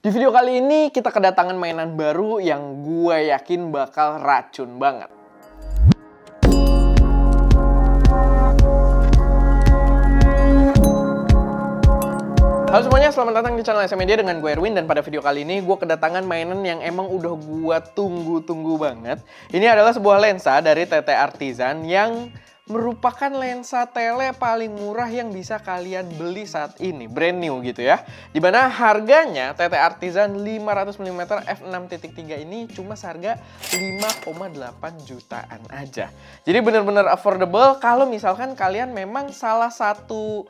Di video kali ini kita kedatangan mainan baru yang gue yakin bakal racun banget. Halo semuanya, selamat datang di channel SM Media dengan gue Erwin. Dan pada video kali ini gue kedatangan mainan yang emang udah gue tunggu-tunggu banget. Ini adalah sebuah lensa dari TT Artisan yang merupakan lensa tele paling murah yang bisa kalian beli saat ini, brand new gitu ya. Dimana harganya TT Artisan 500mm f6.3 ini cuma seharga 5,8 jutaan aja. Jadi bener-bener affordable kalau misalkan kalian memang salah satu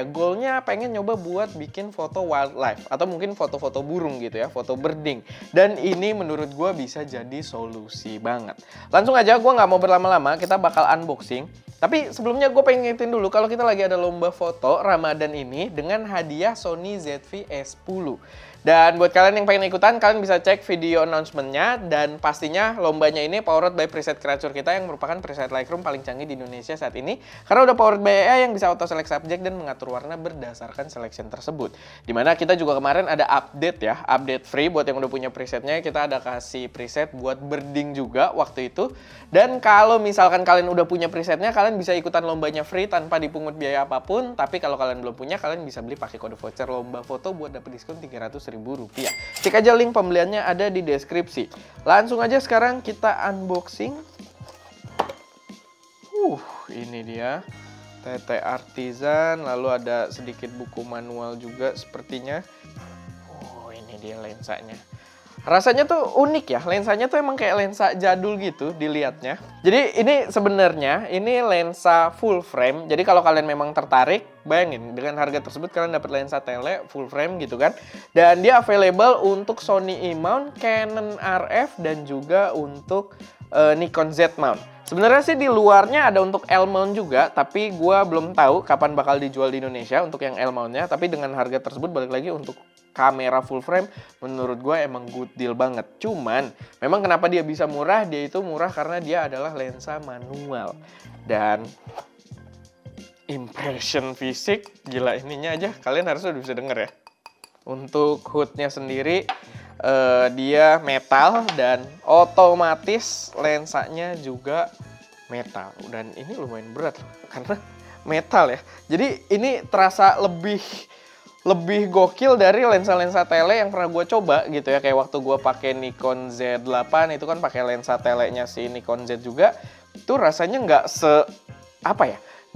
goalnya pengen nyoba buat bikin foto wildlife atau mungkin foto-foto burung gitu ya, foto birding. Dan ini menurut gue bisa jadi solusi banget. Langsung aja, gue nggak mau berlama-lama, kita bakal unboxing. Tapi sebelumnya gue pengen ngingetin dulu kalau kita lagi ada lomba foto Ramadan ini dengan hadiah Sony ZV S10. Dan buat kalian yang pengen ikutan, kalian bisa cek video announcement-nya. Dan pastinya lombanya ini powered by preset creature kita yang merupakan preset Lightroom paling canggih di Indonesia saat ini. Karena udah powered by AI yang bisa auto select subject dan mengatur warna berdasarkan selection tersebut. Dimana kita juga kemarin ada update ya, update free buat yang udah punya presetnya. Kita ada kasih preset buat birding juga waktu itu. Dan kalau misalkan kalian udah punya presetnya, kalian bisa ikutan lombanya free tanpa dipungut biaya apapun. Tapi kalau kalian belum punya, kalian bisa beli pakai kode voucher lomba foto buat dapet diskon Rp300.000. Cek aja link pembeliannya ada di deskripsi. Langsung aja sekarang kita unboxing. Ini dia TT Artisan, lalu ada sedikit buku manual juga sepertinya. Ini dia lensanya. Rasanya tuh unik ya, lensanya tuh emang kayak lensa jadul gitu dilihatnya. Jadi ini sebenarnya ini lensa full frame. Jadi kalau kalian memang tertarik, bayangin dengan harga tersebut kalian dapat lensa tele full frame gitu kan. Dan dia available untuk Sony E-mount, Canon RF dan juga untuk Nikon Z-mount. Sebenarnya sih di luarnya ada untuk L-mount juga, tapi gue belum tahu kapan bakal dijual di Indonesia untuk yang L-mountnya. Tapi dengan harga tersebut balik lagi untuk kamera full frame, menurut gue emang good deal banget. Cuman, memang kenapa dia bisa murah? Dia itu murah karena dia adalah lensa manual. Dan impression fisik, gila ininya aja, kalian harusnya udah bisa denger ya. Untuk hoodnya sendiri, dia metal dan otomatis lensanya juga metal. Dan ini lumayan berat loh, karena metal ya. Jadi ini terasa lebih gokil dari lensa-lensa tele yang pernah gue coba gitu ya. Kayak waktu gue pakai Nikon Z8 itu kan pakai lensa telenya si Nikon Z juga. Itu rasanya nggak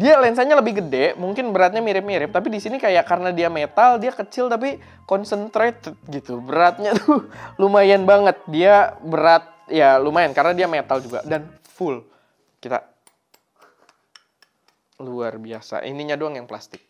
dia lensanya lebih gede, mungkin beratnya mirip-mirip, tapi di sini kayak karena dia metal, dia kecil tapi concentrated gitu. Beratnya tuh lumayan banget. Dia berat ya lumayan karena dia metal juga dan full. Kita luar biasa. Ininya doang yang plastik.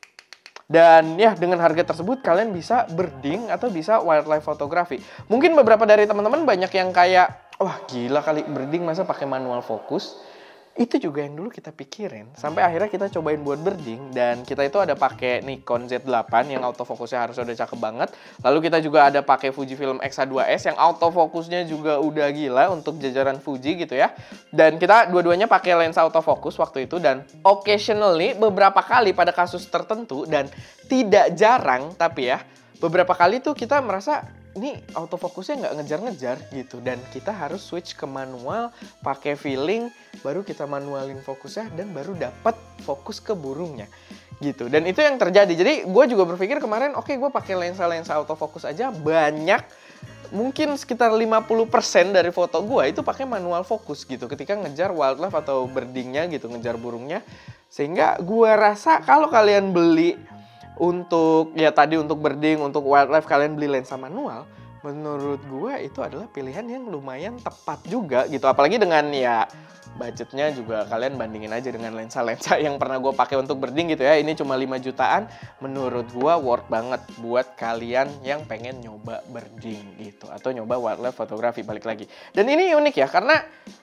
Dan ya dengan harga tersebut kalian bisa birding atau bisa wildlife photography. Mungkin beberapa dari teman-teman banyak yang kayak, wah gila kali birding masa pakai manual fokus. Itu juga yang dulu kita pikirin. Sampai akhirnya kita cobain buat birding. Dan kita itu ada pakai Nikon Z8 yang autofokusnya harus udah cakep banget. Lalu kita juga ada pakai Fujifilm X-H2S yang autofokusnya juga udah gila untuk jajaran Fuji gitu ya. Dan kita dua-duanya pakai lensa autofokus waktu itu. Dan occasionally beberapa kali pada kasus tertentu dan tidak jarang tapi ya, beberapa kali tuh kita merasa ini autofokusnya nggak ngejar-ngejar gitu. Dan kita harus switch ke manual, pakai feeling, baru kita manualin fokusnya dan baru dapat fokus ke burungnya gitu. Dan itu yang terjadi. Jadi gue juga berpikir kemarin, oke, gue pakai lensa-lensa autofokus aja banyak. Mungkin sekitar 50% dari foto gue itu pakai manual fokus gitu. Ketika ngejar wildlife atau birdingnya gitu, ngejar burungnya. Sehingga gue rasa kalau kalian beli untuk birding, untuk wildlife kalian beli lensa manual, menurut gue itu adalah pilihan yang lumayan tepat juga gitu. Apalagi dengan ya budgetnya juga kalian bandingin aja dengan lensa-lensa yang pernah gue pakai untuk birding gitu ya. Ini cuma 5 jutaan, menurut gue worth banget buat kalian yang pengen nyoba birding gitu atau nyoba wildlife photography balik llagi. Dan ini unik ya karena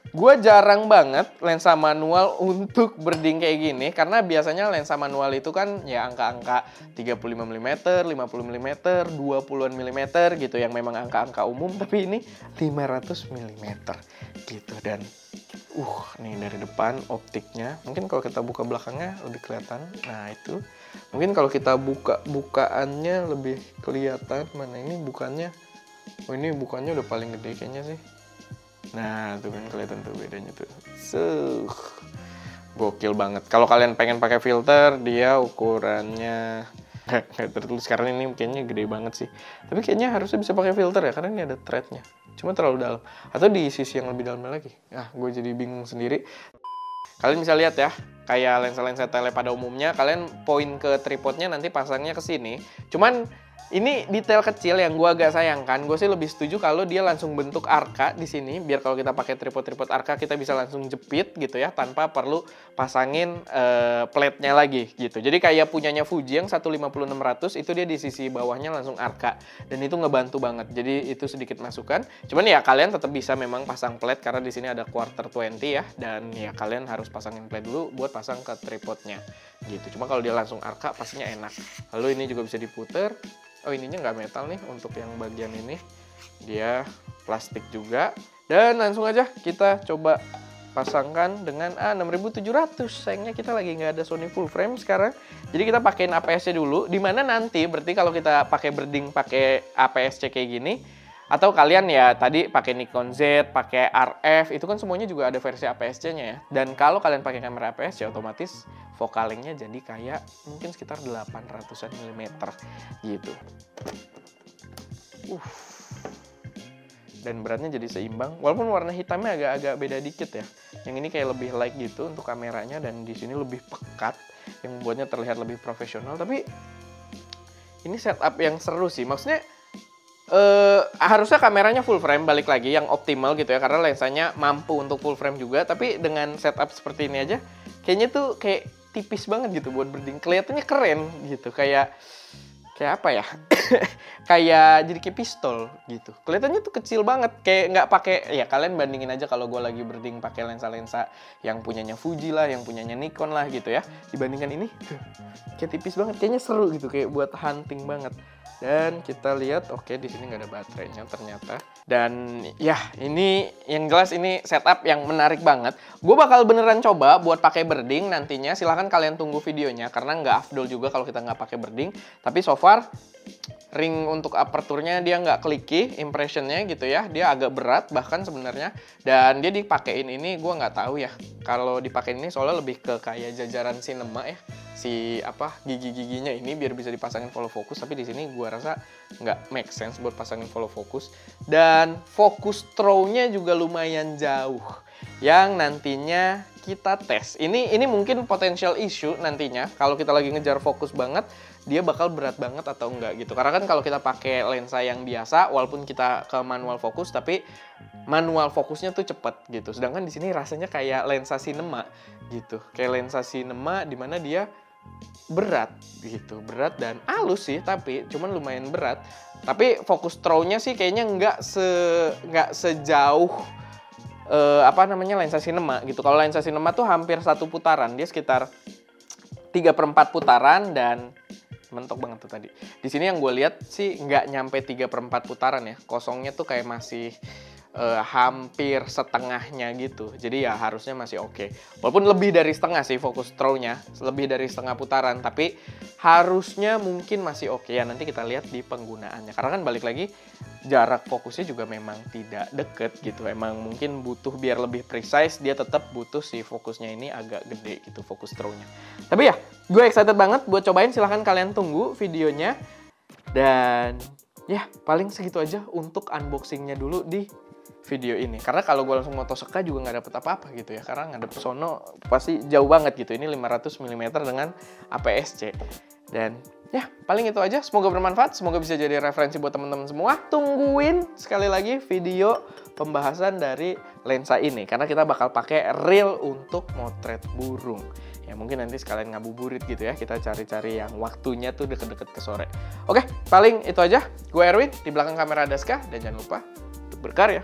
gue jarang banget lensa manual untuk birding kayak gini. Karena biasanya lensa manual itu kan ya angka-angka 35mm, 50mm, 20-an mm gitu yang memang angka-angka umum. Tapi ini 500mm gitu. Dan nih dari depan optiknya, mungkin kalau kita buka belakangnya lebih kelihatan. Nah itu Mungkin kalau kita bukaannya lebih kelihatan. Mana ini bukannya? Oh ini bukannya udah paling gede kayaknya sih. Nah tuh kan kelihatan tuh bedanya tuh. Gokil banget. Kalau kalian pengen pakai filter, dia ukurannya nggak tertulis karena ini kayaknya gede banget sih. Tapi kayaknya harusnya bisa pakai filter ya, karena ini ada threadnya. Cuma terlalu dalam. Atau di sisi yang lebih dalam lagi. Nah, gue jadi bingung sendiri. Kalian bisa lihat ya, kayak lensa-lensa tele pada umumnya, kalian point ke tripodnya nanti pasangnya ke sini. Cuman ini detail kecil yang gue agak sayangkan. Gue sih lebih setuju kalau dia langsung bentuk arka di sini, biar kalau kita pakai tripod arka kita bisa langsung jepit gitu ya, tanpa perlu pasangin plate-nya lagi gitu. Jadi kayak punyanya Fuji yang 150-600 itu dia di sisi bawahnya langsung arka, dan itu ngebantu banget. Jadi itu sedikit masukan. Cuman ya kalian tetap bisa memang pasang plate karena di sini ada quarter 20 ya, dan ya kalian harus pasangin plate dulu buat pasang ke tripodnya gitu. Cuma kalau dia langsung arka pastinya enak. Lalu ini juga bisa diputer. Oh ininya nggak metal nih untuk yang bagian ini, dia plastik juga. Dan langsung aja kita coba pasangkan dengan 6700. Sayangnya kita lagi nggak ada Sony full frame sekarang, jadi kita pakein APS-nya dulu. Dimana nanti berarti kalau kita pakai berding pakai APS-C kayak gini, atau kalian ya tadi pakai Nikon Z, pakai RF, itu kan semuanya juga ada versi APS-C-nya ya. Dan kalau kalian pakai kamera APS-C, otomatis vokalingnya jadi kayak mungkin sekitar 800-an mm gitu. Dan beratnya jadi seimbang, walaupun warna hitamnya agak-agak beda dikit ya. Yang ini kayak lebih light gitu untuk kameranya, dan di sini lebih pekat yang membuatnya terlihat lebih profesional. Tapi ini setup yang seru sih, maksudnya harusnya kameranya full frame, balik lagi yang optimal gitu ya, karena lensanya mampu untuk full frame juga. Tapi dengan setup seperti ini aja kayaknya tuh kayak tipis banget gitu buat berding. Kelihatannya keren gitu, kayak apa ya? Kayak jadi kayak pistol gitu. Kelihatannya tuh kecil banget, kayak nggak pakai. Ya kalian bandingin aja kalau gue lagi berding pakai lensa-lensa yang punyanya Fuji lah, yang punyanya Nikon lah gitu ya. Dibandingkan ini tuh kayak tipis banget, kayaknya seru gitu, kayak buat hunting banget. Dan kita lihat, oke, di sini nggak ada baterainya ternyata. Dan ya ini yang jelas ini setup yang menarik banget. Gue bakal beneran coba buat pakai berding nantinya. Silahkan kalian tunggu videonya karena nggak afdol juga kalau kita nggak pakai berding. Tapi so far ring untuk aperturnya dia nggak clicky, impressionnya gitu ya. Dia agak berat bahkan sebenarnya. Dan dia dipakein ini gue nggak tahu ya. Kalau dipakein ini soalnya lebih ke kayak jajaran cinema ya. Si gigi-giginya ini biar bisa dipasangin follow focus, tapi di sini gua rasa nggak make sense buat pasangin follow focus. Dan focus throw-nya juga lumayan jauh, yang nantinya kita tes. Ini mungkin potential issue nantinya kalau kita lagi ngejar fokus banget, dia bakal berat banget atau enggak gitu. Karena kan kalau kita pakai lensa yang biasa, walaupun kita ke manual fokus, tapi manual fokusnya tuh cepet gitu. Sedangkan di sini rasanya kayak lensa cinema gitu, kayak lensa cinema di mana dia berat gitu, berat dan halus sih, tapi cuman lumayan berat. Tapi fokus throw-nya sih kayaknya nggak sejauh lensa cinema gitu. Kalau lensa cinema tuh hampir satu putaran, dia sekitar 3/4 putaran, dan mentok banget tuh tadi. Di sini yang gue lihat sih nggak nyampe 3/4 putaran ya, kosongnya tuh kayak masih hampir setengahnya gitu. Jadi ya harusnya masih oke. Walaupun lebih dari setengah sih fokus throw-nya, lebih dari setengah putaran, tapi harusnya mungkin masih oke ya. Nanti kita lihat di penggunaannya. Karena kan balik lagi jarak fokusnya juga memang tidak deket gitu. Emang mungkin butuh biar lebih precise, dia tetap butuh si fokusnya ini agak gede gitu, fokus throw-nya. Tapi ya, gue excited banget buat cobain. Silahkan kalian tunggu videonya. Dan ya, paling segitu aja untuk unboxingnya dulu di video ini. Karena kalau gue langsung Moto-Seka juga nggak dapet apa-apa gitu ya. Karena ngadep sono pasti jauh banget gitu. Ini 500 mm dengan APS-C. Dan ya, paling itu aja. Semoga bermanfaat. Semoga bisa jadi referensi buat teman-teman semua. Tungguin sekali lagi video pembahasan dari lensa ini. Karena kita bakal pakai reel untuk motret burung. Ya mungkin nanti sekalian ngabuburit gitu ya. Kita cari-cari yang waktunya tuh deket-deket ke sore. Oke, paling itu aja. Gue Erwin, di belakang kamera Daska. Dan jangan lupa untuk berkarya.